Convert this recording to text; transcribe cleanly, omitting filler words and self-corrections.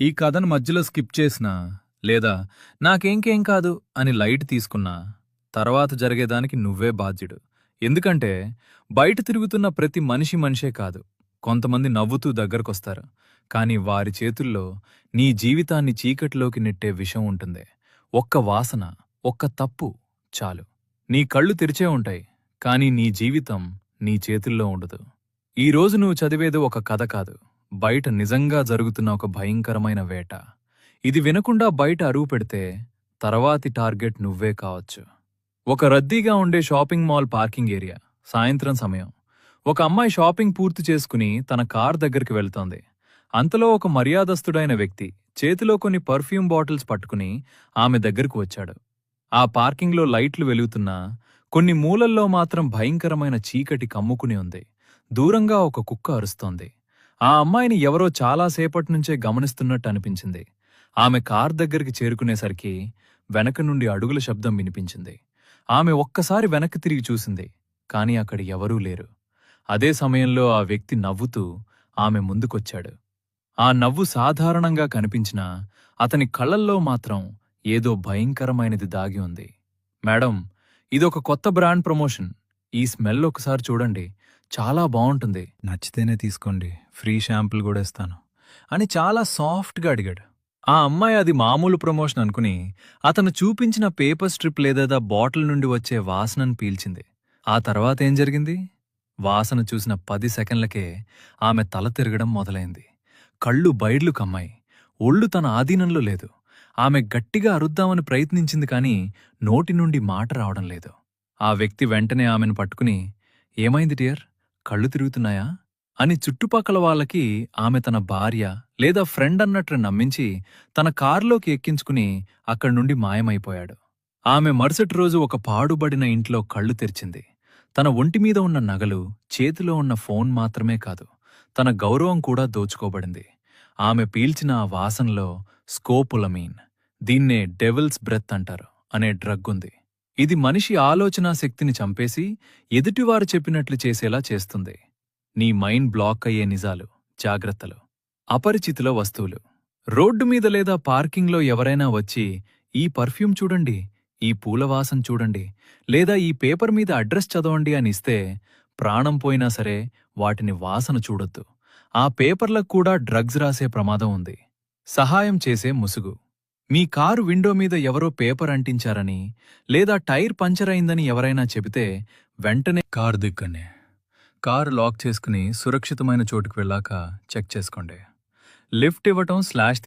ఈ కథను మధ్యలో స్కిప్ చేసినా, లేదా నాకేంకేం కాదు అని లైట్ తీసుకున్నా, తర్వాత జరిగేదానికి నువ్వే బాధ్యుడు. ఎందుకంటే, బయట తిరుగుతున్న ప్రతి మనిషి మనిషే కాదు. కొంతమంది నవ్వుతూ దగ్గరకొస్తారు. కాని వారి చేతుల్లో నీ జీవితాన్ని చీకటిలోకి నెట్టే విషం ఉంటుంది. ఒక్క వాసన, ఒక్క తప్పు చాలు. నీ కళ్ళు తెరిచే ఉంటాయి, కాని నీ జీవితం నీ చేతుల్లో ఉండదు. ఈరోజు నువ్వు చదివేది ఒక కథ కాదు. బయట నిజంగా జరుగుతున్న ఒక భయంకరమైన వేట. ఇది వినకుండా బయట అరువు పెడితే తర్వాతి టార్గెట్ నువ్వే కావచ్చు. ఒక రద్దీగా ఉండే షాపింగ్ మాల్ పార్కింగ్ ఏరియా. సాయంత్రం సమయం. ఒక అమ్మాయి షాపింగ్ పూర్తి చేసుకుని తన కార్ దగ్గరికి వెళ్తోంది. అంతలో ఒక మర్యాదస్తుడైన వ్యక్తి చేతిలో కొన్ని పర్ఫ్యూమ్ బాటిల్స్ పట్టుకుని ఆమె దగ్గరకు వచ్చాడు. ఆ పార్కింగ్లో లైట్లు వెలుగుతున్నా కొన్ని మూలల్లో మాత్రం భయంకరమైన చీకటి కమ్ముకుని ఉంది. దూరంగా ఒక కుక్క అరుస్తోంది. ఆ అమ్మాయిని ఎవరో చాలాసేపట్నుంచే గమనిస్తున్నట్టు అనిపించింది. ఆమె కార్ దగ్గరికి చేరుకునేసరికి వెనక నుండి అడుగుల శబ్దం వినిపించింది. ఆమె ఒక్కసారి వెనక్కి తిరిగి చూసింది, కాని అక్కడ ఎవరూ లేరు. అదే సమయంలో ఆ వ్యక్తి నవ్వుతూ ఆమె ముందుకొచ్చాడు. ఆ నవ్వు సాధారణంగా కనిపించినా అతని కళ్ళల్లో మాత్రం ఏదో భయంకరమైనది దాగి ఉంది. మేడం, ఇదొక కొత్త బ్రాండ్ ప్రమోషన్. ఈ స్మెల్ ఒకసారి చూడండి, చాలా బావుంటుంది. నచ్చితేనే తీసుకోండి, ఫ్రీ షాంపుల్ కూడా ఇస్తాను అని చాలా సాఫ్ట్గా అడిగాడు. ఆ అమ్మాయి అది మామూలు ప్రమోషన్ అనుకుని అతను చూపించిన పేపర్ స్ట్రిప్ లేదా బాటిల్ నుండి వచ్చే వాసనను పీల్చింది. ఆ తర్వాతేం జరిగింది? వాసన చూసిన 10 సెకండ్లకే ఆమె తల తిరగడం మొదలైంది. కళ్ళు బైర్లు కమ్మాయి. ఒళ్ళు తన ఆధీనంలో లేదు. ఆమె గట్టిగా అరుద్దామని ప్రయత్నించింది, కాని నోటి నుండి మాట రావడం లేదు. ఆ వ్యక్తి వెంటనే ఆమెను పట్టుకుని, ఏమైంది డియర్, కళ్ళు తిరుగుతున్నాయా అని చుట్టుపక్కల వాళ్ళకి ఆమె తన భార్య లేదా ఫ్రెండ్ అన్నట్టు నమ్మించి తన కారులోకి ఎక్కించుకుని అక్కడ్నుండి మాయమైపోయాడు. ఆమె మరుసటి రోజు ఒక పాడుబడిన ఇంట్లో కళ్ళు తెరిచింది. తన ఒంటిమీద ఉన్న నగలు, చేతిలో ఉన్న ఫోన్ మాత్రమే కాదు, తన గౌరవం కూడా దోచుకోబడింది. ఆమె పీల్చిన ఆ వాసనలో స్కోపులమీన్, దీన్నే డెవిల్స్ బ్రెత్ అంటారు, అనే డ్రగ్ ఉంది. ఇది మనిషి ఆలోచనా శక్తిని చంపేసి ఎదుటివారు చెప్పినట్లు చేసేలా చేస్తుంది. నీ మైండ్ బ్లాక్ అయ్యే నిజాలు, జాగ్రత్తలు. అపరిచితుల వస్తువులు. రోడ్డు మీద లేదా పార్కింగ్లో ఎవరైనా వచ్చి, ఈ పర్ఫ్యూమ్ చూడండి, ఈ పూలవాసన చూడండి, లేదా ఈ పేపర్ మీద అడ్రస్ చదవండి అని ఇస్తే ప్రాణం పోయినా సరే వాటిని వాసన చూడొద్దు. ఆ పేపర్లకు కూడా డ్రగ్స్ రాసే ప్రమాదం ఉంది. సహాయం చేసే ముసుగు. మీ కారు విండో మీద ఎవరో పేపర్ అంటించారని లేదా టైర్ పంచర్ అయిందని ఎవరైనా చెబితే వెంటనే కారు దిక్కనే కారు లాక్ చేసుకుని సురక్షితమైన చోటుకు వెళ్ళాక చెక్ చేసుకోండి. లిఫ్ట్ ఇవ్వటం, స్లాష్